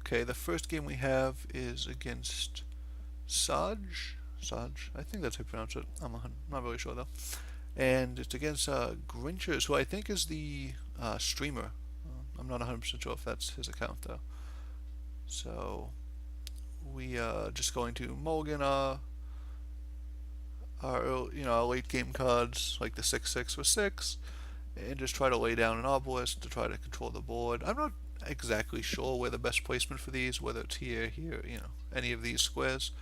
Okay, the first game we have is against Saj. Saj, I think that's how you pronounce it. not really sure though. And it's against Grinchers, who I think is the streamer. I'm not 100% sure if that's his account though. So we just going to mulligan our late game cards like the 6/6 with 6, and just try to lay down an obelisk to try to control the board. I'm not exactly sure where the best placement for these, whether it's here, any of these squares,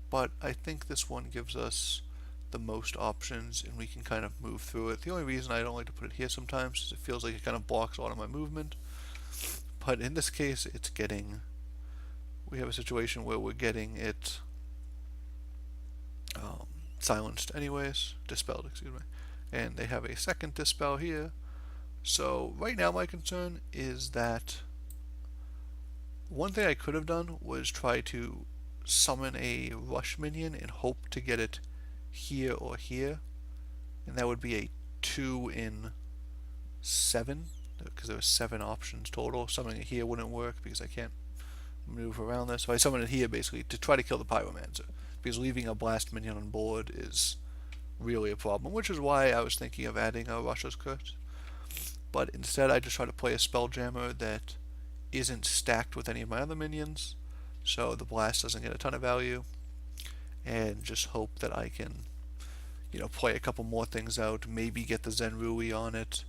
but I think this one gives us the most options and we can kind of move through it. The only reason I don't like to put it here sometimes is it feels like it kind of blocks a lot of my movement, but in this case we have a situation where we're getting it silenced anyways, dispelled, excuse me, and they have a second dispel here. So right now my concern is that one thing I could have done was try to summon a rush minion and hope to get it here or here, and that would be a 2 in 7, because there were 7 options total. Summoning it here wouldn't work because I can't move around this. So I summon it here basically to try to kill the Pyromancer, because leaving a blast minion on board is really a problem, which is why I was thinking of adding a Rush's Curse. But instead I just try to play a Spelljammer that isn't stacked with any of my other minions, so the blast doesn't get a ton of value, and just hope that I can, play a couple more things out, maybe get the Zenrui on it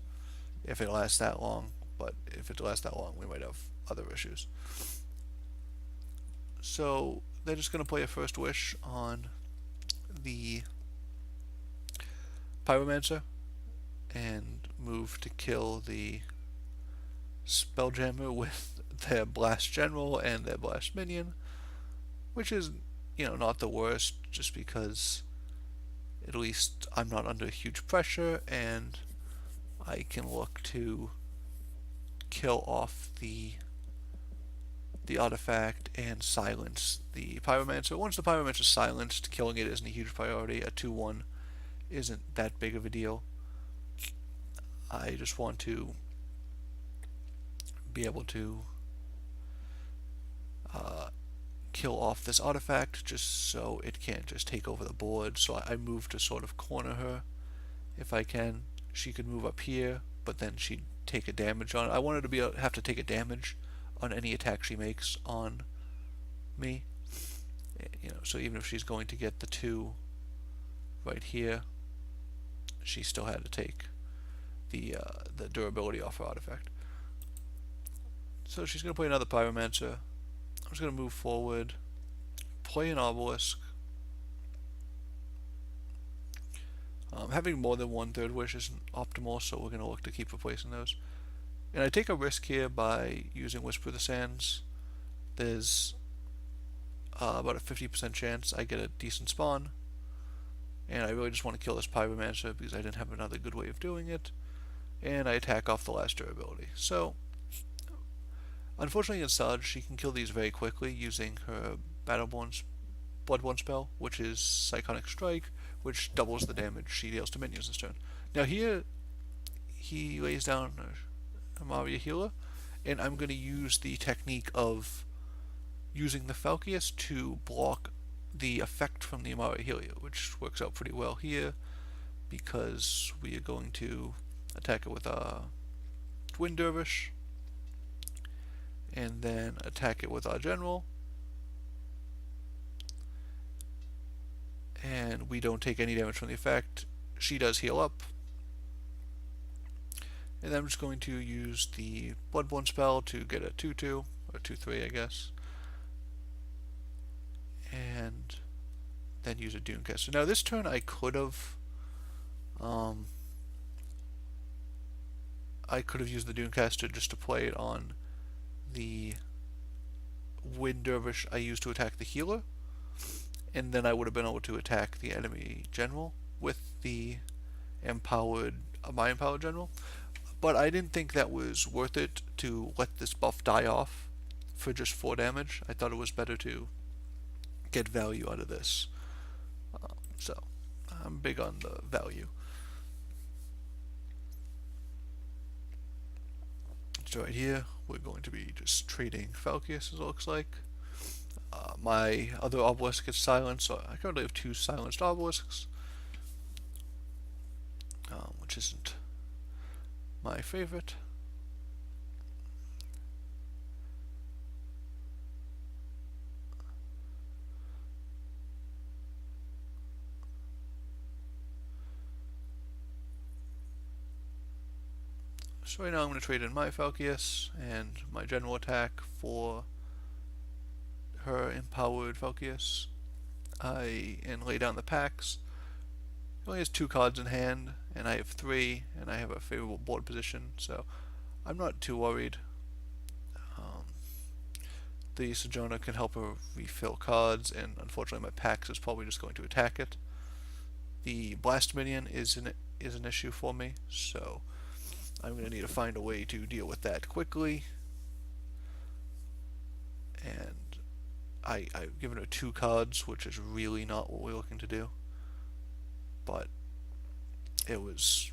if it lasts that long, but if it lasts that long we might have other issues. So they're just going to play a First Wish on the Pyromancer and move to kill the Spelljammer with their Blast General and their Blast Minion, which is, not the worst, just because at least I'm not under huge pressure and I can look to kill off the artifact and silence the Pyromancer. Once the Pyromancer is silenced, killing it isn't a huge priority. A 2/1 isn't that big of a deal. I just want to be able to kill off this artifact just so it can't just take over the board. So I move to sort of corner her if I can. She could move up here, but then she'd take a damage on it. I want her to have to take a damage on any attack she makes on me. So even if she's going to get the 2 right here, she still had to take the durability off her artifact. So she's going to play another Pyromancer. I'm just going to move forward, play an obelisk. Having more than one Third Wish isn't optimal, so we're going to look to keep replacing those. And I take a risk here by using Whisper of the Sands. There's about a 50% chance I get a decent spawn, and I really just want to kill this Pyromancer because I didn't have another good way of doing it, and I attack off the last durability. So unfortunately in Saj, she can kill these very quickly using her Bloodborne spell, which is Psychonic Strike, which doubles the damage she deals to minions this turn. Now here, he lays down a Maria Healer, and I'm going to use the technique of using the Falcius to block the effect from the Amaria Healer, which works out pretty well here, because we are going to attack it with a Twin Dervish, and then attack it with our General, and we don't take any damage from the effect. She does heal up, and then I'm just going to use the Bloodborne spell to get a 2/2, or 2/3 I guess, and then use a Dunecaster. Now this turn I could have used the Dunecaster just to play it on the Wind Dervish I used to attack the healer, and then I would have been able to attack the enemy general with the my empowered general. But I didn't think that was worth it to let this buff die off for just 4 damage. I thought it was better to get value out of this. So I'm big on the value. So right here, we're going to be just trading Falcius, as it looks like. My other obelisk gets silenced, so I currently have 2 silenced obelisks, which isn't my favorite. So right now I'm going to trade in my Falcius and my general attack for her empowered Falcius. And lay down the packs. He only has 2 cards in hand, and I have 3, and I have a favorable board position, so I'm not too worried. The Sojourner can help her refill cards, and unfortunately my Pax is probably just going to attack it. The Blast Minion is an issue for me, so I'm going to need to find a way to deal with that quickly. And I've given her 2 cards, which is really not what we're looking to do. But it was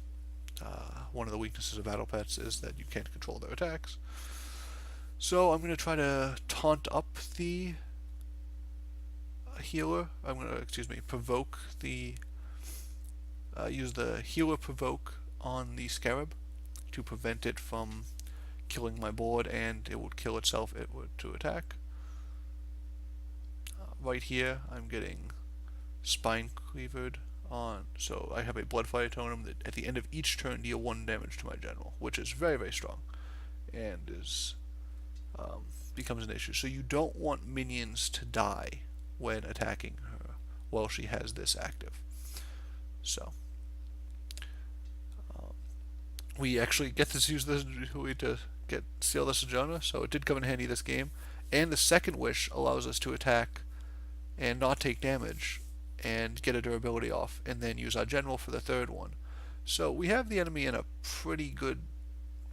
one of the weaknesses of Battle Pets is that you can't control their attacks. So I'm going to try to taunt up the healer. I'm going to, provoke the, use the healer provoke on the Scarab to prevent it from killing my board, and it would kill itself if it were to attack. Right here, I'm getting Spine Cleavered on, so I have a Bloodfire Totem that at the end of each turn deal 1 damage to my general, which is very, very strong, and is becomes an issue. So you don't want minions to die when attacking her while she has this active. So we actually get to use this to seal the Sojourner, so it did come in handy this game. And the second wish allows us to attack and not take damage and get a durability off, and then use our general for the third one. So we have the enemy in a pretty good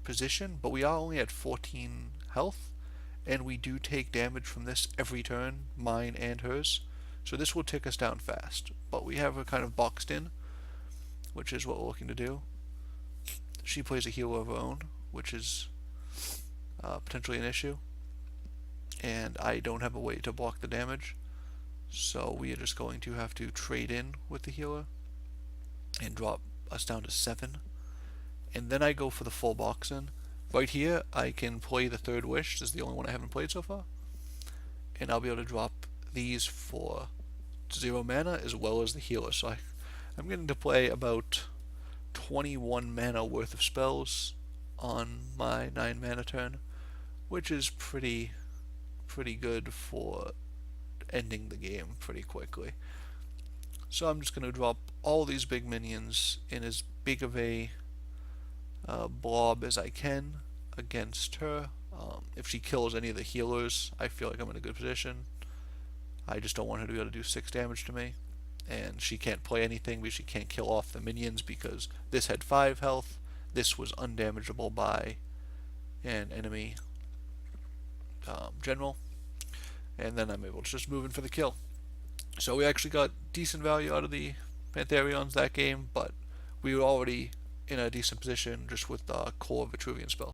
position, but we are only at 14 health, and we do take damage from this every turn, mine and hers. So this will tick us down fast, but we have her kind of boxed in, which is what we're looking to do. She plays a healer of her own, which is potentially an issue, and I don't have a way to block the damage. So we are just going to have to trade in with the healer and drop us down to 7. And then I go for the full box in. Right here, I can play the third wish. This is the only one I haven't played so far. And I'll be able to drop these for 0 mana as well as the healer. So I'm getting to play about 21 mana worth of spells on my 9 mana turn, which is pretty good for ending the game pretty quickly. So I'm just going to drop all these big minions in as big of a blob as I can against her. If she kills any of the healers, I feel like I'm in a good position. I just don't want her to be able to do 6 damage to me. And she can't play anything because she can't kill off the minions, because this had 5 health. This was undamageable by an enemy general. And then I'm able to just move in for the kill. So we actually got decent value out of the Pantherions that game, but we were already in a decent position just with the core Vetruvian spell.